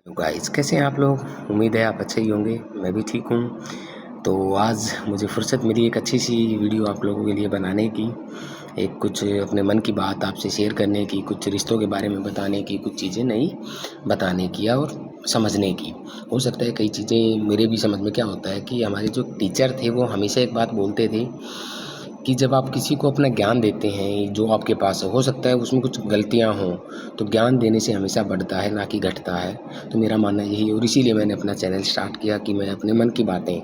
तो गाइस कैसे हैं आप लोग। उम्मीद है आप अच्छे ही होंगे। मैं भी ठीक हूँ। तो आज मुझे फुर्सत मिली एक अच्छी सी वीडियो आप लोगों के लिए बनाने की, एक कुछ अपने मन की बात आपसे शेयर करने की, कुछ रिश्तों के बारे में बताने की, कुछ चीज़ें नई बताने की और समझने की। हो सकता है कई चीज़ें मेरे भी समझ में क्या होता है कि हमारे जो टीचर थे वो हमेशा एक बात बोलते थे कि जब आप किसी को अपना ज्ञान देते हैं जो आपके पास हो सकता है उसमें कुछ गलतियां हों, तो ज्ञान देने से हमेशा बढ़ता है ना कि घटता है। तो मेरा मानना यही है और इसीलिए मैंने अपना चैनल स्टार्ट किया कि मैं अपने मन की बातें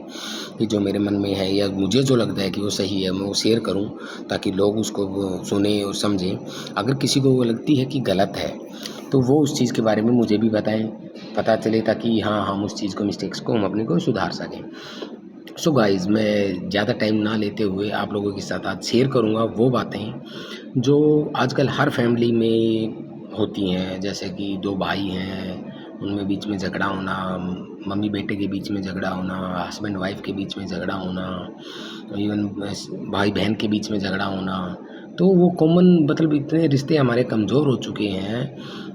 कि जो मेरे मन में है या मुझे जो लगता है कि वो सही है मैं वो शेयर करूं, ताकि लोग उसको वो सुने और समझें। अगर किसी को वो लगती है कि गलत है तो वो उस चीज़ के बारे में मुझे भी बताएं, पता चले, ताकि हाँ हम उस चीज़ को, मिस्टेक्स को हम अपने को सुधार सकें। सो गाइस, मैं ज़्यादा टाइम ना लेते हुए आप लोगों के साथ आज शेयर करूँगा वो बातें जो आजकल हर फैमिली में होती हैं। जैसे कि दो भाई हैं, उनमें बीच में झगड़ा होना, मम्मी बेटे के बीच में झगड़ा होना, हस्बैंड वाइफ के बीच में झगड़ा होना, इवन भाई बहन के बीच में झगड़ा होना। तो वो कॉमन, मतलब इतने रिश्ते हमारे कमज़ोर हो चुके हैं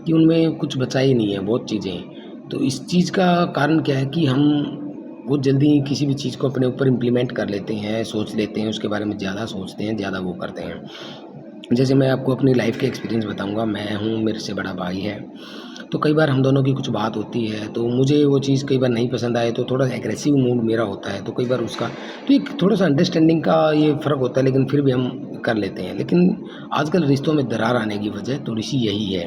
कि उनमें कुछ बचा ही नहीं है, बहुत चीज़ें। तो इस चीज़ का कारण क्या है कि हम बहुत जल्दी किसी भी चीज़ को अपने ऊपर इम्प्लीमेंट कर लेते हैं, सोच लेते हैं, उसके बारे में ज़्यादा सोचते हैं, ज़्यादा वो करते हैं। जैसे मैं आपको अपनी लाइफ के एक्सपीरियंस बताऊंगा। मैं हूँ, मेरे से बड़ा भाई है, तो कई बार हम दोनों की कुछ बात होती है तो मुझे वो चीज़ कई बार नहीं पसंद आए तो थोड़ा एग्रेसिव मूड मेरा होता है, तो कई बार उसका तो एक थोड़ा सा अंडरस्टैंडिंग का ये फ़र्क होता है, लेकिन फिर भी हम कर लेते हैं। लेकिन आजकल रिश्तों में दरार आने की वजह थोड़ी सी यही है,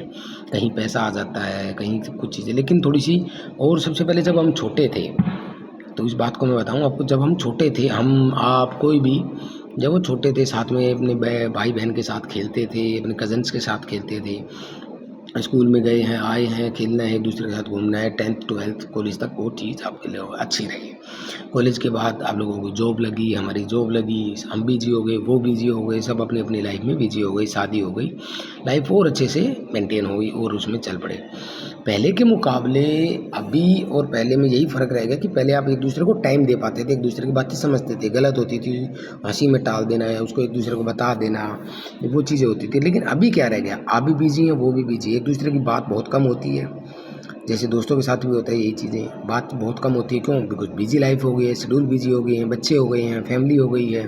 कहीं पैसा आ जाता है, कहीं कुछ चीज़ें, लेकिन थोड़ी सी। और सबसे पहले जब हम छोटे थे, तो इस बात को मैं बताऊँ आपको, जब हम छोटे थे, हम आप कोई भी, जब वो छोटे थे साथ में अपने भाई बहन के साथ खेलते थे, अपने कज़न्स के साथ खेलते थे, स्कूल में गए हैं, आए हैं, खेलना है, एक दूसरे के साथ घूमना है, 10th 12th कॉलेज तक वो चीज़ आपके लिए अच्छी रही। कॉलेज के बाद आप लोगों को जॉब लगी, हमारी जॉब लगी, हम बिजी हो गए, वो बिजी हो गए, सब अपनी अपनी लाइफ में बिजी हो गई, शादी हो गई, लाइफ और अच्छे से मेंटेन हो गई और उसमें चल पड़े। पहले के मुकाबले अभी और पहले में यही फ़र्क रहेगा कि पहले आप एक दूसरे को टाइम दे पाते थे, एक दूसरे की बातें समझते थे, गलत होती थी हंसी में टाल देना है, उसको एक दूसरे को बता देना, वो चीज़ें होती थी। लेकिन अभी क्या रह गया, आप भी बिजी हैं, वो भी बिजी है, एक दूसरे की बात बहुत कम होती है। जैसे दोस्तों के साथ भी होता है यही चीज़ें, बात बहुत कम होती है। क्यों? बिकॉज बिजी लाइफ हो गई है, शेड्यूल बिजी हो गए हैं, बच्चे हो गए हैं, फैमिली हो गई है,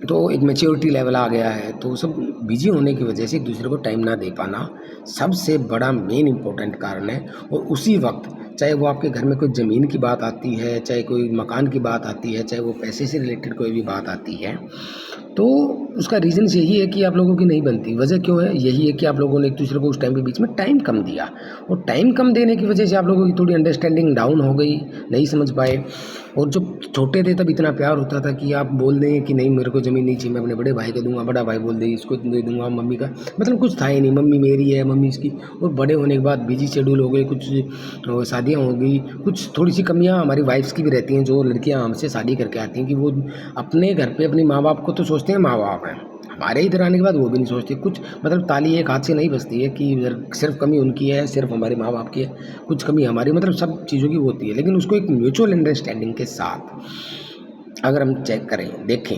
तो एक मैच्योरिटी लेवल आ गया है। तो सब बिजी होने की वजह से एक दूसरे को टाइम ना दे पाना सबसे बड़ा मेन इम्पोर्टेंट कारण है। और उसी वक्त चाहे वो आपके घर में कोई ज़मीन की बात आती है, चाहे कोई मकान की बात आती है, चाहे वो पैसे से रिलेटेड कोई भी बात आती है, तो उसका रीज़न्स यही है कि आप लोगों की नहीं बनती। वजह क्यों है? यही है कि आप लोगों ने एक दूसरे को उस टाइम के बीच में टाइम कम दिया, और टाइम कम देने की वजह से आप लोगों की थोड़ी अंडरस्टैंडिंग डाउन हो गई, नहीं समझ पाए। और जब छोटे थे तब इतना प्यार होता था कि आप बोल दें कि नहीं मेरे को ज़मीन नहीं चाहिए, मैं अपने बड़े भाई को दूंगा, बड़ा भाई बोल दे इसको दे दूंगा, मम्मी का मतलब कुछ था ही नहीं, मम्मी मेरी है, मम्मी इसकी। और बड़े होने के बाद बिजी शेड्यूल हो गए, कुछ शादियाँ हो गई, कुछ थोड़ी सी कमियाँ हमारी वाइफ्स की भी रहती हैं, जो लड़कियाँ हमसे शादी करके आती हैं कि वो अपने घर पे अपनी माँ बाप को तो सोचते हैं माँ बाप हैं, हमारे इधर आने के बाद वो भी नहीं सोचते। कुछ मतलब ताली एक हाथ से नहीं बजती है कि सिर्फ कमी उनकी है, सिर्फ हमारे माँ बाप की है, कुछ कमी हमारी, मतलब सब चीज़ों की होती है। लेकिन उसको एक म्यूचुअल अंडरस्टैंडिंग के साथ अगर हम चेक करें, देखें,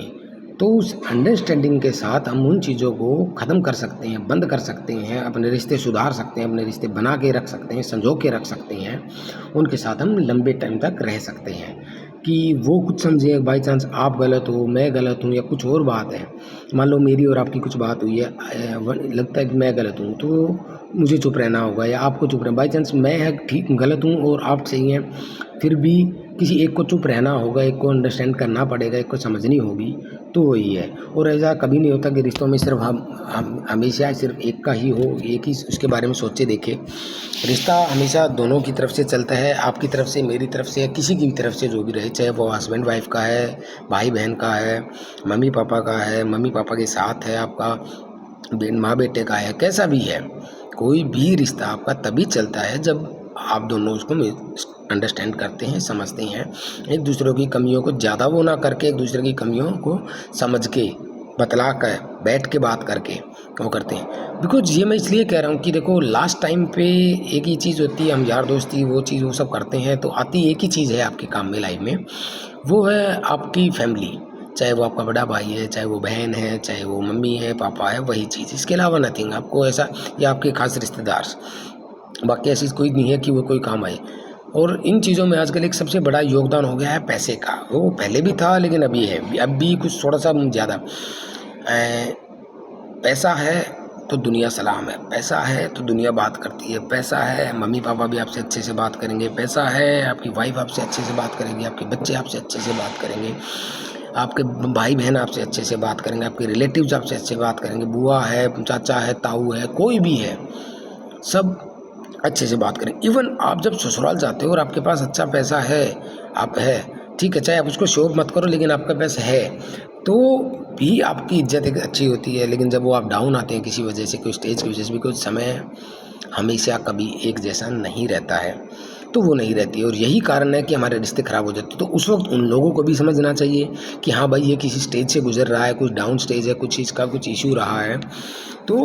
तो उस अंडरस्टैंडिंग के साथ हम उन चीज़ों को ख़त्म कर सकते हैं, बंद कर सकते हैं, अपने रिश्ते सुधार सकते हैं, अपने रिश्ते बना के रख सकते हैं, संजो के रख सकते हैं, उनके साथ हम लंबे टाइम तक रह सकते हैं। कि वो कुछ समझें बाई चांस आप गलत हो, मैं गलत हूँ, या कुछ और बात है, मान लो मेरी और आपकी कुछ बात हुई है, लगता है कि मैं गलत हूँ, तो मुझे चुप रहना होगा, या आपको चुप रहना, बाई चांस मैं ठीक गलत हूँ और आप सही हैं, फिर भी किसी एक को चुप रहना होगा, एक को अंडरस्टैंड करना पड़ेगा, एक को समझनी होगी, तो वही है। और ऐसा कभी नहीं होता कि रिश्तों में सिर्फ हम हमेशा सिर्फ एक का ही हो, एक ही उसके बारे में सोचे देखे। रिश्ता हमेशा दोनों की तरफ से चलता है, आपकी तरफ से, मेरी तरफ से, या किसी की भी तरफ से जो भी रहे, चाहे वो हस्बैंड वाइफ का है, भाई बहन का है, मम्मी पापा का है, मम्मी पापा के साथ है आपका, माँ बेटे का है, कैसा भी है। कोई भी रिश्ता आपका तभी चलता है जब आप दोनों उसको अंडरस्टैंड करते हैं, समझते हैं, एक दूसरे की कमियों को ज़्यादा वो ना करके, एक दूसरे की कमियों को समझ के, बतला कर, बैठ के बात करके वो करते हैं। बिकॉज ये मैं इसलिए कह रहा हूँ कि देखो लास्ट टाइम पे एक ही चीज़ होती है, हम यार दोस्ती वो चीज़ वो सब करते हैं, तो आती एक ही चीज़ है आपके काम में, लाइफ में, वो है आपकी फैमिली। चाहे वो आपका बड़ा भाई है, चाहे वो बहन है, चाहे वो मम्मी है, पापा है, वही चीज़, इसके अलावा नथिंग आपको ऐसा, या आपके खास रिश्तेदार। बाकी ऐसी कोई नहीं है कि वो कोई काम आए। और इन चीज़ों में आजकल एक सबसे बड़ा योगदान हो गया है पैसे का। वो पहले भी था लेकिन अभी है, अब भी कुछ थोड़ा सा ज़्यादा। पैसा है तो दुनिया सलाम है, पैसा है तो दुनिया बात करती है, पैसा है मम्मी पापा भी आपसे अच्छे से बात करेंगे, पैसा है आपकी वाइफ आपसे अच्छे से बात करेगी, आपके बच्चे आपसे अच्छे से बात करेंगे, आपके भाई बहन आपसे अच्छे से बात करेंगे, आपके रिलेटिव्स आपसे अच्छे से बात करेंगे, बुआ है, चाचा है, ताऊ है, कोई भी है, सब अच्छे से बात करें। इवन आप जब ससुराल जाते हो और आपके पास अच्छा पैसा है, आप है ठीक है, चाहे आप उसको शो मत करो लेकिन आपका पैसा है तो भी आपकी इज्जत एक अच्छी होती है। लेकिन जब वो आप डाउन आते हैं किसी वजह से, कोई स्टेज की वजह से भी, कुछ समय हमेशा कभी एक जैसा नहीं रहता है, तो वो नहीं रहती है और यही कारण है कि हमारे रिश्ते ख़राब हो जाते हैं। तो उस वक्त उन लोगों को भी समझना चाहिए कि हाँ भाई ये किसी स्टेज से गुजर रहा है, कुछ डाउन स्टेज है, कुछ चीज़ का कुछ इशू रहा है, तो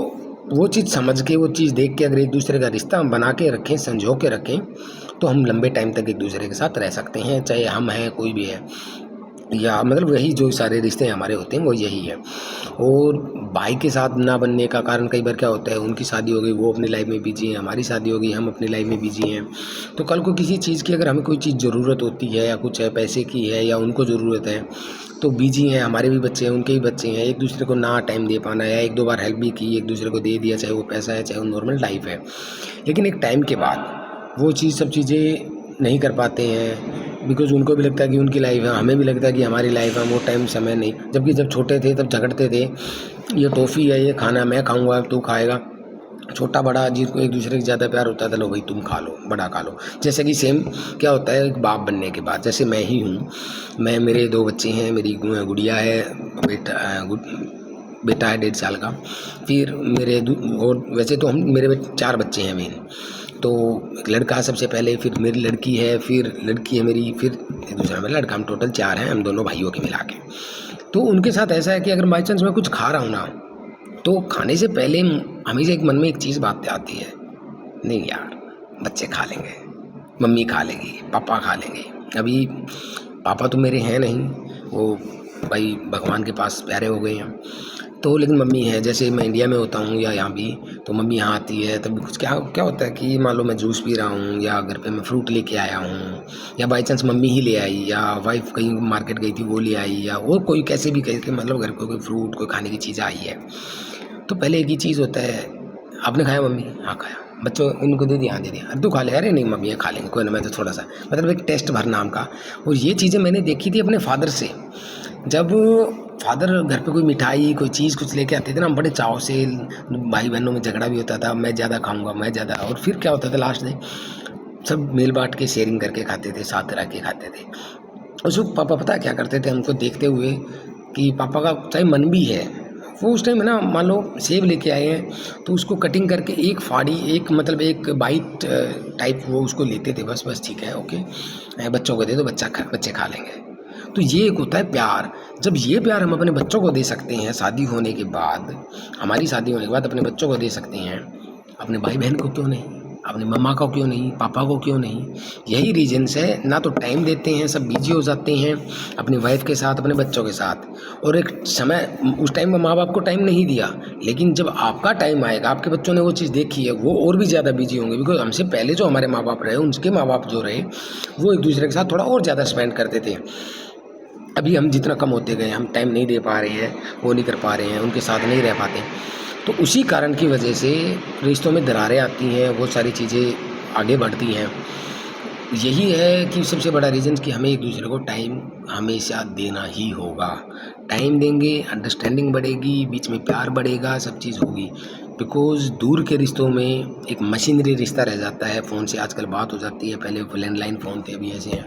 वो चीज़ समझ के, वो चीज़ देख के अगर एक दूसरे का रिश्ता हम बना के रखें, संजो के रखें, तो हम लंबे टाइम तक एक दूसरे के साथ रह सकते हैं, चाहे हम हैं कोई भी है, या मतलब वही जो सारे रिश्ते हमारे होते हैं वो यही है। और भाई के साथ ना बनने का कारण कई बार क्या होता है, उनकी शादी हो गई, वो अपनी लाइफ में बिजी हैं, हमारी शादी हो गई, हम अपनी लाइफ में बिजी हैं, तो कल को किसी चीज़ की अगर हमें कोई चीज़ ज़रूरत होती है या कुछ है, पैसे की है या उनको ज़रूरत है, तो बिजी हैं, हमारे भी बच्चे हैं, उनके भी बच्चे हैं, एक दूसरे को ना टाइम दे पाना या एक दो बार हेल्प भी की, एक दूसरे को दे दिया, चाहे वो पैसा है चाहे वो नॉर्मल लाइफ है, लेकिन एक टाइम के बाद वो सब चीज़ें नहीं कर पाते हैं, बिकॉज़ उनको भी लगता है कि उनकी लाइफ है, हमें भी लगता है कि हमारी लाइफ है, वो टाइम समय नहीं। जबकि जब छोटे थे तब झगड़ते थे, ये टॉफ़ी है, ये खाना मैं खाऊंगा तू खाएगा, छोटा बड़ा जिसको एक दूसरे से ज़्यादा प्यार होता था, लो भाई तुम खा लो, बड़ा खा लो। जैसे कि सेम क्या होता है एक बाप बनने के बाद, जैसे मैं ही हूँ, मेरे 2 बच्चे हैं, मेरी गुड़िया है, बेटा है 1.5 साल का, फिर और वैसे तो मेरे 4 बच्चे हैं मेन, तो एक लड़का सबसे पहले, फिर मेरी लड़की है, फिर लड़की है मेरी, फिर दूसरा मेरा लड़का, हम टोटल 4 हैं, हम दोनों भाइयों के मिला के। तो उनके साथ ऐसा है कि अगर बाई चांस मैं कुछ खा रहा हूँ ना, तो खाने से पहले हमेशा एक मन में एक चीज़ बात आती है, नहीं यार बच्चे खा लेंगे, मम्मी खा लेगी, पापा खा लेंगे। अभी पापा तो मेरे हैं नहीं, वो भाई भगवान के पास प्यारे हो गए हैं, तो लेकिन मम्मी है। जैसे मैं इंडिया में होता हूँ या यहाँ भी, तो मम्मी यहाँ आती है तब कुछ क्या क्या होता है कि मान लो मैं जूस पी रहा हूँ या घर पे मैं फ्रूट लेके आया हूँ, या बाई चांस मम्मी ही ले आई, या वाइफ कहीं मार्केट गई थी वो ले आई, या और कोई कैसे भी कह के मतलब घर पे कोई फ्रूट कोई खाने की चीज़ आई है, तो पहले एक ही चीज़ होता है, आपने खाया मम्मी? हाँ खाया। बच्चों उनको दे दिया? हाँ दे दिया। अरे तू खा ले? अरे नहीं मम्मी ये खा लेंगे, कोई ना, मैं तो थोड़ा सा, मतलब एक टेस्ट भर नाम का। और ये चीज़ें मैंने देखी थी अपने फादर से, जब फादर घर पे कोई मिठाई कोई चीज़ कुछ लेके आते थे ना, हम बड़े चाव से, भाई बहनों में झगड़ा भी होता था, मैं ज़्यादा खाऊंगा, मैं ज़्यादा, और फिर क्या होता था लास्ट में सब मेल बांट के शेयरिंग करके खाते थे, साथ रह के खाते थे। उस वक्त पापा पता क्या करते थे, हमको देखते हुए कि पापा का चाहे मन भी है, वो उस टाइम ना मान लो सेब लेके आए हैं तो उसको कटिंग करके एक फाड़ी, एक मतलब एक बाइट टाइप वो उसको लेते थे, बस ठीक है ओके, बच्चों को दे दो, बच्चे खा लेंगे। तो ये एक होता है प्यार। जब ये प्यार हम अपने बच्चों को दे सकते हैं, शादी होने के बाद, हमारी शादी होने के बाद अपने बच्चों को दे सकते हैं, अपने भाई बहन को क्यों नहीं, अपनी मम्मा को क्यों नहीं, पापा को क्यों नहीं? यही रीजन्स है, ना तो टाइम देते हैं, सब बिजी हो जाते हैं अपनी वाइफ के साथ, अपने बच्चों के साथ, और एक समय उस टाइम में माँ बाप को टाइम नहीं दिया, लेकिन जब आपका टाइम आएगा, आपके बच्चों ने वो चीज़ देखी है, वो और भी ज़्यादा बिजी होंगे, बिकॉज हमसे पहले जो हमारे माँ बाप रहे, उनके माँ बाप जो रहे, वो एक दूसरे के साथ थोड़ा और ज़्यादा स्पेंड करते थे। अभी हम जितना कम होते गए, हम टाइम नहीं दे पा रहे हैं, वो नहीं कर पा रहे हैं, उनके साथ नहीं रह पाते, तो उसी कारण की वजह से रिश्तों में दरारें आती हैं, बहुत सारी चीज़ें आगे बढ़ती हैं। यही है कि सबसे बड़ा रीज़न कि हमें एक दूसरे को टाइम हमेशा देना ही होगा। टाइम देंगे, अंडरस्टैंडिंग बढ़ेगी, बीच में प्यार बढ़ेगा, सब चीज़ होगी। बिकॉज़ दूर के रिश्तों में एक मशीनरी रिश्ता रह जाता है, फ़ोन से आजकल बात हो जाती है, पहले लैंडलाइन फ़ोन थे, अभी ऐसे हैं,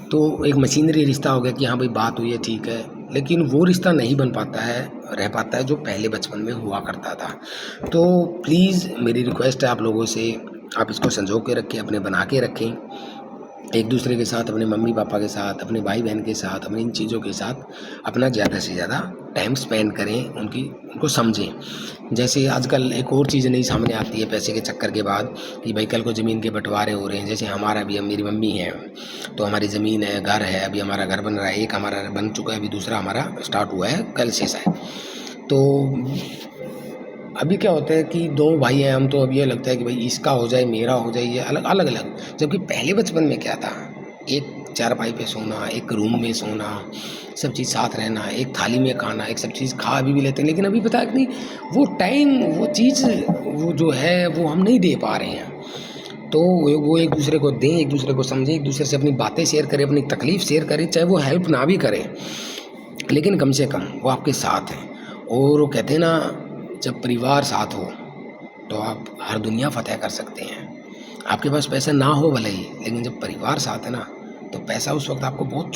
तो एक मशीनरी रिश्ता हो गया कि हाँ भाई बात हुई है ठीक है, लेकिन वो रिश्ता नहीं बन पाता है, रह पाता है जो पहले बचपन में हुआ करता था। तो प्लीज़ मेरी रिक्वेस्ट है आप लोगों से, आप इसको संजो के रखें, अपने बना के रखें, एक दूसरे के साथ, अपने मम्मी पापा के साथ, अपने भाई बहन के साथ, अपनी इन चीज़ों के साथ अपना ज़्यादा से ज़्यादा टाइम स्पेंड करें, उनको समझें। जैसे आजकल एक और चीज़ नई सामने आती है पैसे के चक्कर के बाद, कि भाई कल को ज़मीन के बंटवारे हो रहे हैं। जैसे हमारा भी, मेरी मम्मी है तो हमारी ज़मीन है, घर है, अभी हमारा घर बन रहा है, एक हमारा बन चुका है, अभी दूसरा हमारा स्टार्ट हुआ है, कल से शायद। तो अभी क्या होता है कि दो भाई हैं हम, तो अब ये लगता है कि भाई इसका हो जाए मेरा हो जाए, ये अलग अलग अलग। जबकि पहले बचपन में क्या था, एक चारपाई पे सोना, एक रूम में सोना, सब चीज़ साथ रहना, एक थाली में खाना, एक सब चीज़ खा अभी भी लेते हैं। लेकिन अभी पता है कि नहीं, वो टाइम, वो चीज़, वो जो है वो हम नहीं दे पा रहे हैं। तो वो एक दूसरे को दें, एक दूसरे को समझें, एक दूसरे से अपनी बातें शेयर करें, अपनी तकलीफ़ शेयर करें, चाहे वो हेल्प ना भी करें, लेकिन कम से कम वो आपके साथ हैं। और वो कहते हैं ना, जब परिवार साथ हो तो आप हर दुनिया फतेह कर सकते हैं। आपके पास पैसा ना हो भले ही, लेकिन जब परिवार साथ है ना, तो पैसा उस वक्त आपको बहुत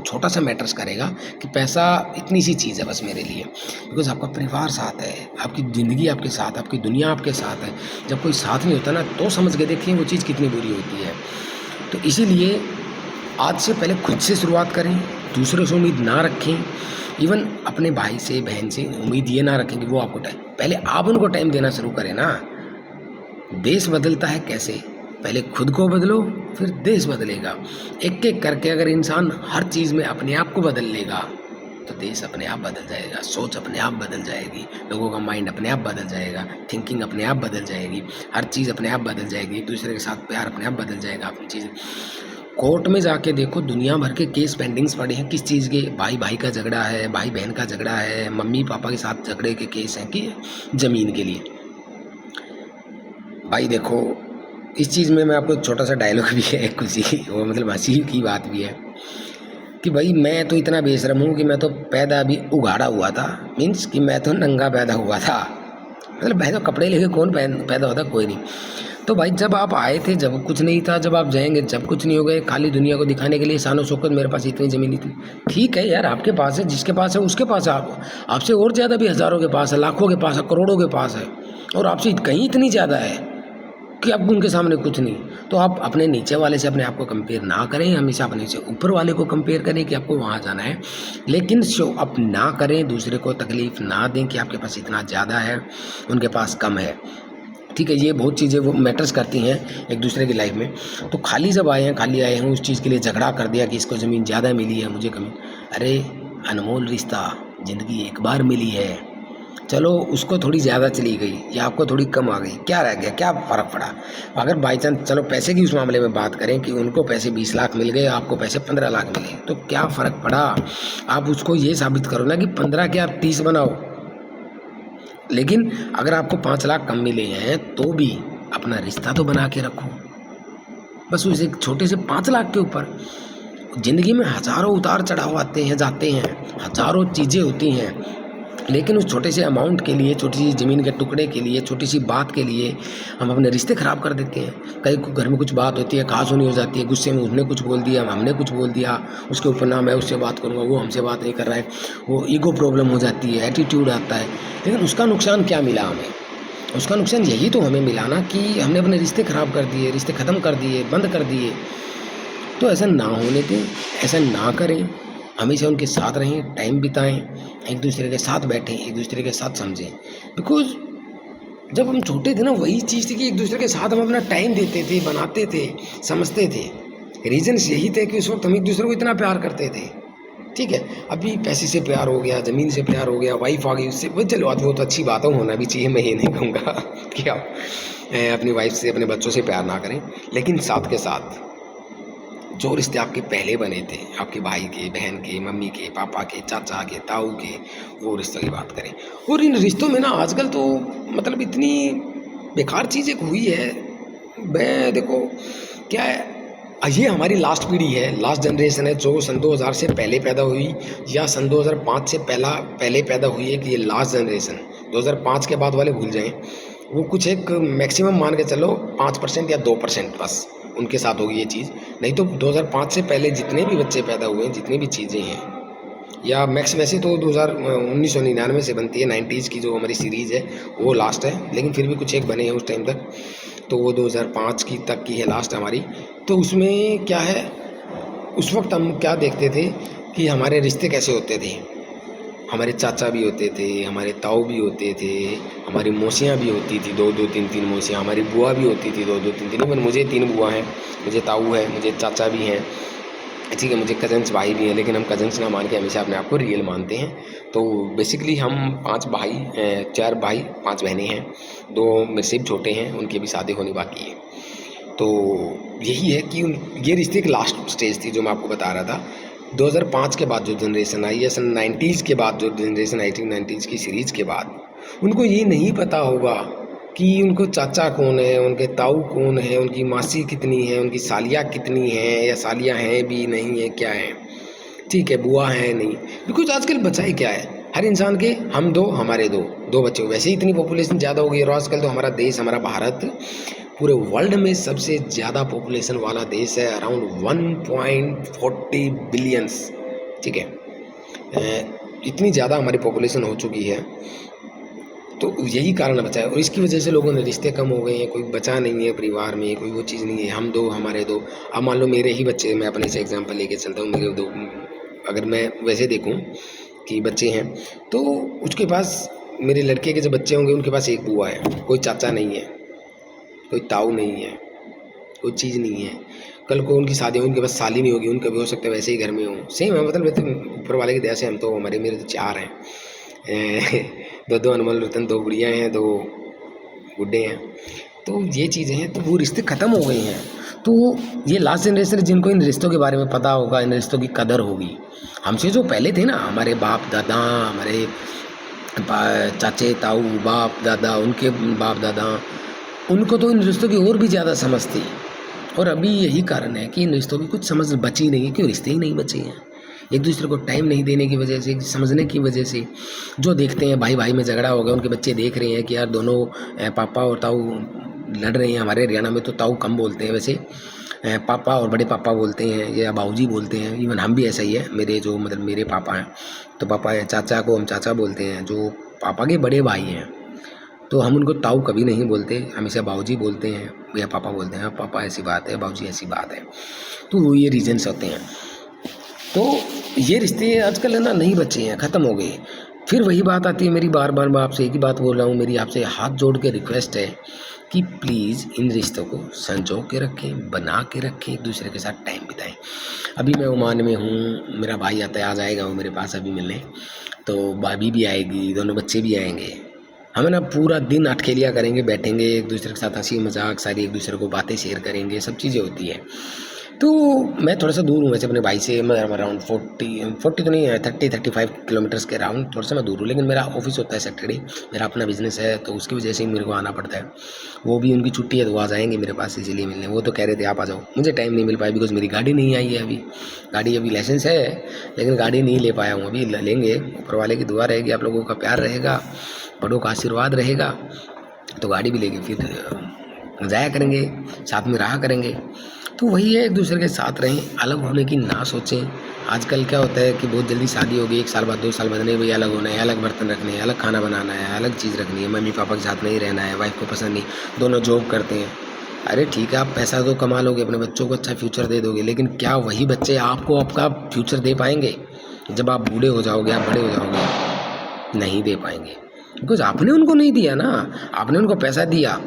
छोटा सा मैटर्स करेगा कि पैसा इतनी सी चीज़ है बस मेरे लिए, बिकॉज आपका परिवार साथ है, आपकी ज़िंदगी आपके साथ, आपकी दुनिया आपके साथ है। जब कोई साथ नहीं होता ना, तो समझ के देखिए वो चीज़ कितनी बुरी होती है। तो इसीलिए आज से पहले खुद से शुरुआत करें, दूसरों से उम्मीद ना रखें। इवन अपने भाई से, बहन से उम्मीद ये ना रखें कि वो आपको टाइम, पहले आप उनको टाइम देना शुरू करें ना। देश बदलता है कैसे, पहले खुद को बदलो, फिर देश बदलेगा। एक एक करके अगर इंसान हर चीज़ में अपने आप को बदल लेगा, तो देश अपने आप बदल जाएगा, सोच अपने आप बदल जाएगी, लोगों का माइंड अपने आप बदल जाएगा, थिंकिंग अपने आप बदल जाएगी, हर चीज़ अपने आप बदल जाएगी, एक दूसरे के साथ प्यार अपने आप बदल जाएगा। अपनी चीज़ कोर्ट में जाके देखो, दुनिया भर के केस पेंडिंग्स पड़े हैं, किस चीज़ के, भाई भाई का झगड़ा है, भाई बहन का झगड़ा है, मम्मी पापा के साथ झगड़े के केस हैं कि ज़मीन के लिए। भाई देखो, इस चीज़ में मैं आपको एक छोटा सा डायलॉग भी है कुछ ही, वो मतलब हंसी की बात भी है कि भाई मैं तो इतना बेशरम हूँ कि मैं तो पैदा भी उगाड़ा हुआ था, मीन्स कि मैं तो नंगा पैदा हुआ था। मतलब भाई तो कपड़े लेके कौन पैदा होता, कोई नहीं। तो भाई जब आप आए थे, जब कुछ नहीं था, जब आप जाएंगे जब कुछ नहीं हो गए, खाली दुनिया को दिखाने के लिए शानो शौकत, मेरे पास इतनी ज़मीन इतनी, ठीक है यार, आपके पास है, जिसके पास है उसके पास है, आपसे और ज़्यादा भी हज़ारों के पास है, लाखों के पास है, करोड़ों के पास है, और आपसे कहीं इतनी ज़्यादा है कि अब उनके सामने कुछ नहीं। तो आप अपने नीचे वाले से अपने आप को कंपेयर ना करें, हमेशा अपने से ऊपर वाले को कंपेयर करें कि आपको वहाँ जाना है, लेकिन शो अप ना करें, दूसरे को तकलीफ़ ना दें कि आपके पास इतना ज़्यादा है, उनके पास कम है। ठीक है, ये बहुत चीज़ें वो मैटर्स करती हैं एक दूसरे की लाइफ में। तो खाली जब आए हैं, खाली आए हैं, उस चीज़ के लिए झगड़ा कर दिया कि इसको ज़मीन ज़्यादा मिली है, मुझे कमी। अरे अनमोल रिश्ता, ज़िंदगी एक बार मिली है, चलो उसको थोड़ी ज़्यादा चली गई या आपको थोड़ी कम आ गई, क्या रह गया, क्या फ़र्क पड़ा। अगर बाई चांस चलो पैसे की उस मामले में बात करें कि उनको पैसे 20 लाख मिल गए, आपको पैसे 15 लाख मिले, तो क्या फ़र्क पड़ा। आप उसको ये साबित करो ना कि 15 के आप 30 बनाओ। लेकिन अगर आपको 5 लाख कम मिले हैं तो भी अपना रिश्ता तो बना के रखो। बस उस एक छोटे से 5 लाख के ऊपर ज़िंदगी में हज़ारों उतार चढ़ाव आते हैं, जाते हैं, हज़ारों चीज़ें होती हैं, लेकिन उस छोटे से अमाउंट के लिए, छोटी सी ज़मीन के टुकड़े के लिए, छोटी सी बात के लिए हम अपने रिश्ते ख़राब कर देते हैं। कई घर में कुछ बात होती है, कहासुनी हो जाती है, गुस्से में उसने कुछ बोल दिया, हमने कुछ बोल दिया, उसके ऊपर ना मैं उससे बात करूँगा, वो हमसे बात नहीं कर रहा है, वो ईगो प्रॉब्लम हो जाती है, एटीट्यूड आता है। लेकिन उसका नुकसान क्या मिला हमें? उसका नुकसान यही तो हमें मिला ना कि हमने अपने रिश्ते ख़राब कर दिए, रिश्ते ख़त्म कर दिए, बंद कर दिए। तो ऐसा ना होने दें, ऐसा ना करें, हमेशा उनके साथ रहें, टाइम बिताएं, एक दूसरे के साथ बैठें, एक दूसरे के साथ समझें। बिकॉज जब हम छोटे थे ना, वही चीज़ थी कि एक दूसरे के साथ हम अपना टाइम देते थे, बनाते थे, समझते थे। रीजन्स यही थे कि उस वक्त हम एक दूसरे को इतना प्यार करते थे। ठीक है, अभी पैसे से प्यार हो गया, ज़मीन से प्यार हो गया, वाइफ आ गई उससे, वो चलो आज वो तो अच्छी बात है, होना भी चाहिए, मैं ये नहीं कहूँगा कि आप अपनी वाइफ से, अपने बच्चों से प्यार ना करें, लेकिन साथ के साथ जो रिश्ते आपके पहले बने थे, आपके भाई के, बहन के, मम्मी के, पापा के, चाचा के, ताऊ के, वो रिश्तों की बात करें। और इन रिश्तों में ना आजकल तो मतलब इतनी बेकार चीज़ एक हुई है। मैं देखो क्या है, ये हमारी लास्ट पीढ़ी है, लास्ट जनरेशन है जो सन 2000 से पहले पैदा हुई या सन 2005 से पहले पैदा हुई है, कि ये लास्ट जनरेशन। 2005 के बाद वाले भूल जाएं, वो कुछ एक मैक्सिमम मान के चलो 5% या 2% बस उनके साथ होगी ये चीज़। नहीं तो 2005 से पहले जितने भी बच्चे पैदा हुए हैं, जितनी भी चीज़ें हैं, या मैक्स वैसे तो 1999 से बनती है, 90s की जो हमारी सीरीज़ है वो लास्ट है, लेकिन फिर भी कुछ एक बने हैं उस टाइम तक, तो वो 2005 की तक की है लास्ट हमारी। तो उसमें क्या है, उस वक्त हम क्या देखते थे कि हमारे रिश्ते कैसे होते थे। हमारे चाचा भी होते थे, हमारे ताऊ भी होते थे, हमारी मौसियाँ भी होती थी, 2-2 3-3 मौसियाँ, हमारी बुआ भी होती थी 2-2 3-3। इवन मुझे 3 बुआ हैं, मुझे ताऊ है, मुझे चाचा भी हैं, ठीक है, मुझे कज़न्स भाई भी हैं, लेकिन हम कज़न्स ना मान के हमेशा अपने आप को रियल मानते हैं। तो बेसिकली हम 5 भाई 4 भाई 5 बहनें हैं, 2 मेरे से भी छोटे हैं, उनकी अभी शादी होनी बाकी है। तो यही है कि ये रिश्ते की लास्ट स्टेज थी जो मैं आपको बता रहा था। 2005 के बाद जो जनरेशन आई या सन 90s के बाद जो जनरेशन आई थी, 90s की सीरीज़ के बाद, उनको ये नहीं पता होगा कि उनको चाचा कौन है, उनके ताऊ कौन है, उनकी मासी कितनी है, उनकी सालियाँ कितनी हैं, या सालियाँ हैं भी नहीं है क्या है, ठीक है, बुआ है नहीं। बिकॉज आजकल बचा ही क्या है, हर इंसान के हम 2 हमारे 2 बच्चे। वैसे ही इतनी पॉपुलेशन ज़्यादा हो गई और आजकल तो हमारा देश, हमारा भारत पूरे वर्ल्ड में सबसे ज़्यादा पॉपुलेशन वाला देश है, अराउंड 1.40 बिलियंस। ठीक है, इतनी ज़्यादा हमारी पॉपुलेशन हो चुकी है, तो यही कारण बचा है। और इसकी वजह से लोगों ने रिश्ते कम हो गए हैं, कोई बचा नहीं है परिवार में, कोई वो चीज़ नहीं है, हम 2 हमारे 2। अब मान लो मेरे ही बच्चे, मैं अपने से एग्जांपल लेके चलता हूँ, मेरे 2, अगर मैं वैसे देखूँ कि बच्चे हैं, तो उसके पास, मेरे लड़के के जो बच्चे होंगे उनके पास एक बुआ है, कोई चाचा नहीं है, कोई ताऊ नहीं है, कोई चीज़ नहीं है। कल को उनकी शादी हो, उनके पास साली नहीं होगी, उनका भी हो सकता है वैसे ही घर में हो। सेम है, मतलब ऊपर वाले की दया से हम तो, मेरे तो 4 हैं, 2 अनमोल रतन, 2 गुड़ियाँ हैं, 2 गुड्डे हैं। तो ये चीज़ें हैं, तो वो रिश्ते ख़त्म हो गए हैं। तो ये लास्ट जनरेशन जिनको इन रिश्तों के बारे में पता होगा, इन रिश्तों की कदर होगी। हमसे जो पहले थे ना, हमारे बाप दादा, हमारे चाचे ताऊ, बाप दादा, उनके बाप दादा, उनको तो इन रिश्तों की और भी ज़्यादा समझ थी। और अभी यही कारण है कि इन रिश्तों की कुछ समझ बची नहीं है, क्यों रिश्ते ही नहीं बचे हैं। एक दूसरे को टाइम नहीं देने की वजह से, समझने की वजह से, जो देखते हैं भाई भाई में झगड़ा हो गया, उनके बच्चे देख रहे हैं कि यार दोनों पापा और ताऊ लड़ रहे हैं। हमारे हरियाणा में तो ताऊ कम बोलते हैं, वैसे पापा और बड़े पापा बोलते हैं, या बाबूजी बोलते हैं। इवन हम भी ऐसा ही है, मेरे जो मतलब मेरे पापा हैं तो पापा है, चाचा को हम चाचा बोलते हैं, जो पापा के बड़े भाई हैं तो हम उनको ताऊ कभी नहीं बोलते, हमेशा बाबूजी बोलते हैं या पापा बोलते हैं। पापा ऐसी बात है, बाबूजी ऐसी बात है। तो वो ये रीजन्स होते हैं। तो ये रिश्ते आजकल है ना, नहीं बचे हैं, ख़त्म हो गए। फिर वही बात आती है मेरी, बार बार मैं आपसे एक ही बात बोल रहा हूँ, मेरी आपसे हाथ जोड़ के रिक्वेस्ट है कि प्लीज़ इन रिश्तों को संजो के रखें, बना के रखें, एक दूसरे के साथ टाइम बिताएं। अभी मैं ओमान में हूँ, मेरा भाई आता है, आ जाएगा वो मेरे पास अभी मिलने, तो भाभी भी आएगी, दोनों बच्चे भी आएंगे। हमें ना पूरा दिन अठखेलियाँ करेंगे, बैठेंगे एक दूसरे के साथ, हंसी मजाक सारी, एक दूसरे को बातें शेयर करेंगे, सब चीज़ें होती हैं। तो मैं थोड़ा सा दूर हूँ वैसे अपने भाई से, मैं अराउंड 40 तो नहीं है, 30-35 किलोमीटर्स के अराउंड थोड़ा सा मैं दूर हूँ। लेकिन मेरा ऑफिस होता है सैटरडे, मेरा अपना बिजनेस है, तो उसकी वजह से ही मेरे को आना पड़ता है। वो भी उनकी छुट्टी है तो वो आ जाएंगे मेरे पास इसीलिए मिलने। वो तो कह रहे थे आप आ जाओ, मुझे टाइम नहीं मिल पाया बिकॉज मेरी गाड़ी नहीं आई है अभी। गाड़ी अभी लाइसेंस है लेकिन गाड़ी नहीं ले पाया हूँ, अभी लेंगे। ऊपर वाले की दुआ रहेगी, आप लोगों का प्यार रहेगा, बड़ों का आशीर्वाद रहेगा तो गाड़ी भी लेंगे, फिर जाया करेंगे, साथ में रहा करेंगे। तो वही है, एक दूसरे के साथ रहें, अलग होने की ना सोचें। आजकल क्या होता है कि बहुत जल्दी शादी हो गई, 1 साल बाद 2 साल बाद नहीं भाई अलग होना है, अलग बर्तन रखने हैं, अलग खाना बनाना है, अलग चीज़ रखनी है, मम्मी पापा के साथ नहीं रहना है, वाइफ को पसंद नहीं, दोनों जॉब करते हैं। अरे ठीक है, आप पैसा तो कमा लोगे, अपने बच्चों को अच्छा फ्यूचर दे दोगे, लेकिन क्या वही बच्चे आपको आपका फ्यूचर दे पाएंगे जब आप बूढ़े हो जाओगे, आप बड़े हो जाओगे? नहीं दे पाएंगे, बिकॉज आपने उनको नहीं दिया ना। आपने उनको पैसा दिया,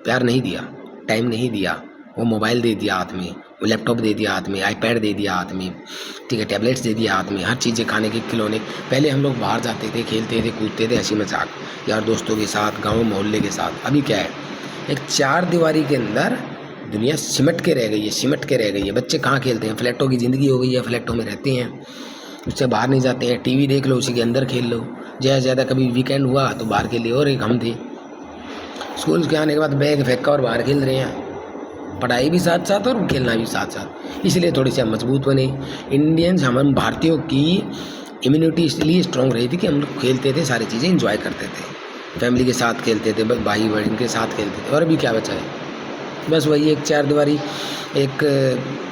प्यार नहीं दिया, टाइम नहीं दिया, वो मोबाइल दे दिया हाथ में, वो लैपटॉप दे दिया हाथ में, आईपैड दे दिया हाथ में, ठीक है, टैबलेट्स दे दिया हाथ में, हर चीज़ें खाने के खिलौने। पहले हम लोग बाहर जाते थे, खेलते थे, कूदते थे, हंसी मजाक यार दोस्तों के साथ, गाँव मोहल्ले के साथ। अभी क्या है, एक 4 दीवारी के अंदर दुनिया सिमट के रह गई है, सिमट के रह गई है। बच्चे कहाँ खेलते हैं, फ्लैटों की ज़िंदगी हो गई है, फ्लैटों में रहते हैं, उससे बाहर नहीं जाते हैं। टीवी देख लो, उसी के अंदर खेल लो, ज़्यादा से ज़्यादा कभी वीकेंड हुआ तो बाहर खेल लिए। और एक हम थे, स्कूल के आने के बाद बैग फेंका और बाहर खेल रहे हैं, पढ़ाई भी साथ साथ और खेलना भी साथ साथ। इसलिए थोड़ी सी हम मजबूत बने। इंडियंस, हम भारतीयों की इम्यूनिटी इसलिए स्ट्रॉन्ग रही थी कि हम लोग खेलते थे, सारी चीज़ें इंजॉय करते थे, फैमिली के साथ खेलते थे, भाई बहन के साथ खेलते थे। और अभी क्या बचा है, बस वही एक 4 दीवारी, एक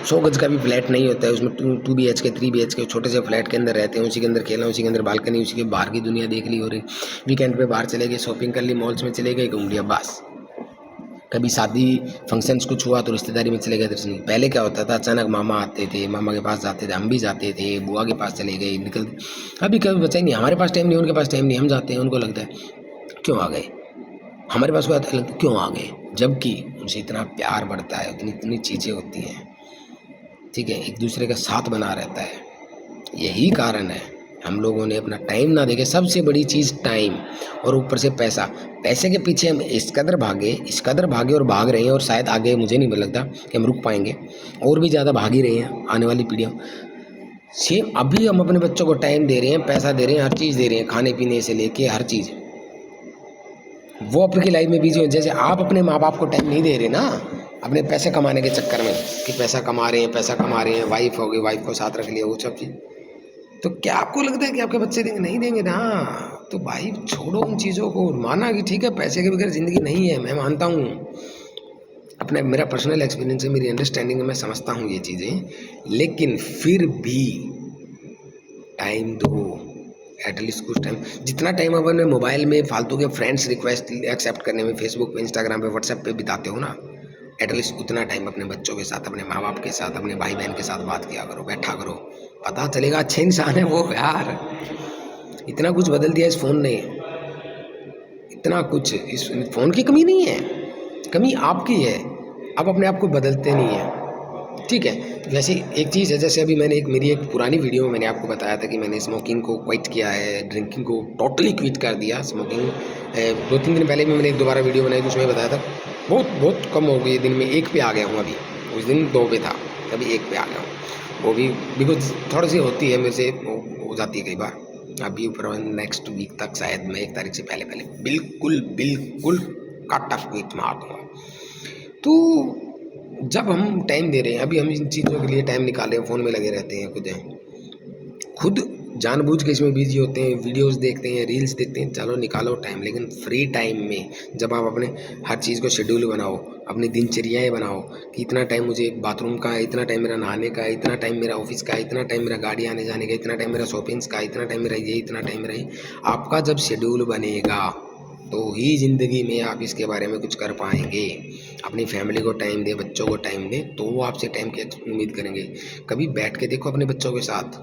100 गज का भी फ्लैट नहीं होता है, उसमें 2 BHK 3 BHK छोटे से फ्लैट के अंदर रहते हैं, उसी के अंदर खेलना, उसी के अंदर बालकनी, उसी के बाहर की दुनिया देख ली। हो रही वीकेंड पे बाहर चले गए, शॉपिंग कर ली, मॉल्स में चले गए, घूम लिया, बस। कभी शादी फंक्शंस कुछ हुआ तो रिश्तेदारी में चले गए दर्शन। पहले क्या होता था, अचानक मामा आते थे, मामा के पास जाते थे, हम भी जाते थे, बुआ के पास चले गए, निकल। अभी कभी बचा ही नहीं, हमारे पास टाइम नहीं, उनके पास टाइम नहीं, हम जाते हैं, उनको लगता है क्यों आ गए, हमारे पास कोई आता है क्यों आ गए, जबकि उनसे इतना प्यार बढ़ता है, उतनी इतनी चीज़ें होती हैं। ठीक है, एक दूसरे का साथ बना रहता है। यही कारण है हम लोगों ने अपना टाइम ना देके, सबसे बड़ी चीज़ टाइम, और ऊपर से पैसा। पैसे के पीछे हम इस कदर भागे और भाग रहे हैं, और शायद आगे मुझे नहीं लगता कि हम रुक पाएंगे, और भी ज़्यादा भाग ही रहे हैं आने वाली पीढ़ियों। सेम अभी हम अपने बच्चों को टाइम दे रहे हैं, पैसा दे रहे हैं, हर चीज़ दे रहे हैं, खाने पीने से लेके हर चीज़। वो अपनी लाइफ में बिजी हो, जैसे आप अपने माँ बाप को टाइम नहीं दे रहे ना अपने पैसे कमाने के चक्कर में, कि पैसा कमा रहे हैं, वाइफ हो गई, वाइफ को साथ रख लिया, वो सब चीज़। तो क्या आपको लगता है कि आपके बच्चे देंगे? नहीं देंगे ना। तो भाई छोड़ो उन चीज़ों को, माना कि ठीक है पैसे के बगैर ज़िंदगी नहीं है, मैं मानता हूँ, अपने मेरा पर्सनल एक्सपीरियंस है, मेरी अंडरस्टैंडिंग है, मैं समझता हूँ ये चीज़ें, लेकिन फिर भी टाइम दो, एटलीस्ट कुछ टाइम। जितना टाइम अपने मोबाइल में फालतू के फ्रेंड्स रिक्वेस्ट एक्सेप्ट करने में, फेसबुक पे, इंस्टाग्राम पे, व्हाट्सएप पे बिताते हो ना, एटलीस्ट उतना टाइम अपने बच्चों के साथ, अपने माँ बाप के साथ, अपने भाई बहन के साथ बात किया करो, बैठा करो, पता चलेगा अच्छे इंसान है वो यार। इतना कुछ बदल दिया इस फ़ोन ने, इतना कुछ। इस फ़ोन की कमी नहीं है, कमी आपकी है, आप अपने आप को बदलते नहीं हैं। ठीक है, वैसे एक चीज़ है, जैसे अभी मैंने मेरी एक पुरानी वीडियो में मैंने आपको बताया था कि मैंने स्मोकिंग को क्विट किया है, ड्रिंकिंग को टोटली क्विट कर दिया। स्मोकिंग 2-3 दिन पहले भी मैंने एक दोबारा वीडियो बनाई, तो उसमें बताया था बहुत कम हो गई, दिन में 1 पे आ गया हूँ अभी। उस दिन 2 पे था, अभी 1 पे आ गया हूँ। वो भी बिकॉज थोड़ी सी होती है मेरे से, हो जाती है कई बार। अभी ऊपर नेक्स्ट वीक तक शायद मैं 1 तारीख से पहले बिल्कुल काटा क्विट मार दूँगा। तो जब हम टाइम दे रहे हैं, अभी हम इन चीज़ों के लिए टाइम निकाले हैं, फ़ोन में लगे रहते हैं, खुद जानबूझ के इसमें बिजी होते हैं, वीडियोस देखते हैं, रील्स देखते हैं, चलो निकालो टाइम, लेकिन फ्री टाइम में जब आप अपने हर चीज़ को शेड्यूल बनाओ, अपनी दिनचर्याएँ बनाओ कि इतना टाइम मुझे बाथरूम का है, इतना टाइम मेरा नहाने का है, इतना टाइम मेरा ऑफिस का है, इतना टाइम मेरा गाड़ी आने जाने का, इतना टाइम मेरा शॉपिंग्स का, इतना टाइम मेरा ये, इतना टाइम मेरा ये। आपका जब शेड्यूल बनेगा तो ही ज़िंदगी में आप इसके बारे में कुछ कर पाएंगे। अपनी फैमिली को टाइम दें, बच्चों को टाइम दें, तो वो आपसे टाइम की उम्मीद करेंगे। कभी बैठ के देखो अपने बच्चों के साथ,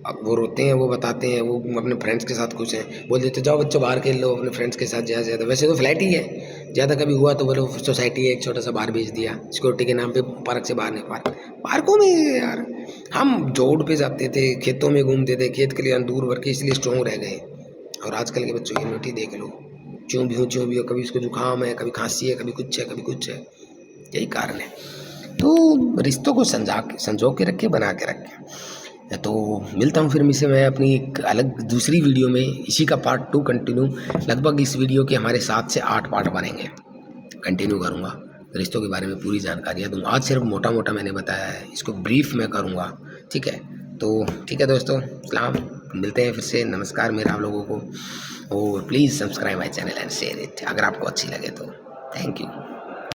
अब वो रोते हैं, वो बताते हैं, वो अपने फ्रेंड्स के साथ खुश हैं, बोल देते जाओ बच्चों बाहर खेल लो अपने फ्रेंड्स के साथ ज़्यादा से ज़्यादा। वैसे तो फ्लैट ही है, ज़्यादा कभी हुआ तो बोलो सोसाइटी है, एक छोटा सा बाहर भेज दिया, सिक्योरिटी के नाम पे पार्क से बाहर नहीं। पार्कों में यार हम जोड़ पे जाते थे, खेतों में घूमते थे, खेत के लिए दूर भर के इसलिए स्ट्रॉन्ग रह गए। और आजकल के बच्चों की इम्यूनिटी देख लो, च्यों भी हो, कभी उसको जुकाम है, कभी खांसी है, कभी कुछ है, कभी कुछ है। यही कारण है। तो रिश्तों को संजो के रखें, बना के रखें। तो मिलता हूँ फिर मुझसे मैं अपनी एक अलग दूसरी वीडियो में, इसी का पार्ट 2 कंटिन्यू। लगभग इस वीडियो के हमारे 7 से 8 पार्ट बनेंगे, कंटिन्यू करूँगा, रिश्तों के बारे में पूरी जानकारियाँ दूँगा। आज सिर्फ मोटा मोटा मैंने बताया है, इसको ब्रीफ में करूँगा। ठीक है, तो ठीक है दोस्तों, सलाम, मिलते हैं फिर से। नमस्कार मेरा आप लोगों को, और please subscribe my channel and share it अगर आपको अच्छी लगे तो। Thank you.